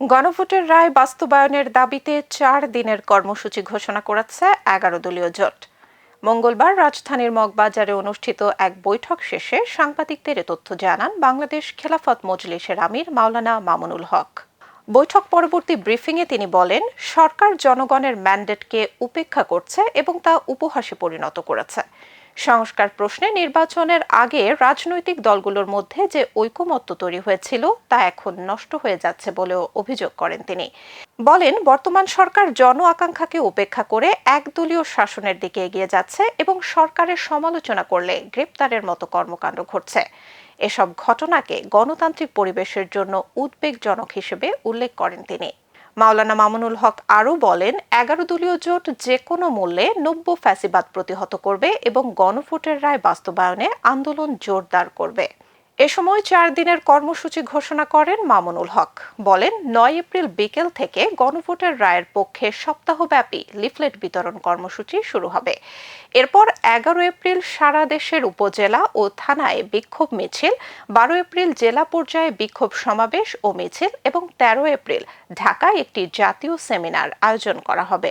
গণভোটের রায় বাস্তবায়নের দাবিতে ৪ দিনের কর্মসূচি ঘোষণা করেছে ১১ দলীয় জোট। মঙ্গলবার রাজধানীর মগবাজারে অনুষ্ঠিত এক বৈঠক শেষে সাংবাদিকদের এ তথ্য জানান বাংলাদেশ খেলাফত মজলিসের আমির মাওলানা মামুনুল হক। বৈঠক পরবর্তী ব্রিফিংয়ে তিনি বলেন, সরকার জনগণের ম্যান্ডেটকে উপেক্ষা করছে এবং তা উপহাসে পরিণত করেছে। সংস্কার প্রশ্নে নির্বাচনের আগে রাজনৈতিক দলগুলোর মধ্যে যে ঐকমত্য তৈরি হয়েছিল তা এখন নষ্ট হয়ে যাচ্ছে বলেও অভিযোগ করেন তিনি। বলেন, বর্তমান সরকার জন আকাঙ্ক্ষাকে উপেক্ষা করে একদলীয় শাসনের দিকে এগিয়ে যাচ্ছে এবং সরকারের সমালোচনা করলে গ্রেপ্তারের মতো কর্মকাণ্ড ঘটছে। এসব ঘটনাকে গণতান্ত্রিক পরিবেশের জন্য উদ্বেগজনক হিসেবে উল্লেখ করেন তিনি। মাওলানা মামুনুল হক আরও বলেন, ১১ দলীয় জোট যে কোনো মূল্যে নব্য ফ্যাসিবাদ প্রতিহত করবে এবং গণভোটের রায় বাস্তবায়নে আন্দোলন জোরদার করবে। এ সময় ৪ দিনের কর্মসূচি ঘোষণা করেন মামুনুল হক। বলেন, ৯ এপ্রিল বিকেল থেকে গণভোটের রায়ের পক্ষে সপ্তাহব্যাপী লিফলেট বিতরণ কর্মসূচি শুরু হবে। এরপর ১১ এপ্রিল সারা দেশের উপজেলা ও থানায় বিক্ষোভ মিছিল, ১২ এপ্রিল জেলা পর্যায়ে বিক্ষোভ সমাবেশ ও মিছিল এবং ১৩ এপ্রিল ঢাকায় একটি জাতীয় সেমিনার আয়োজন করা হবে।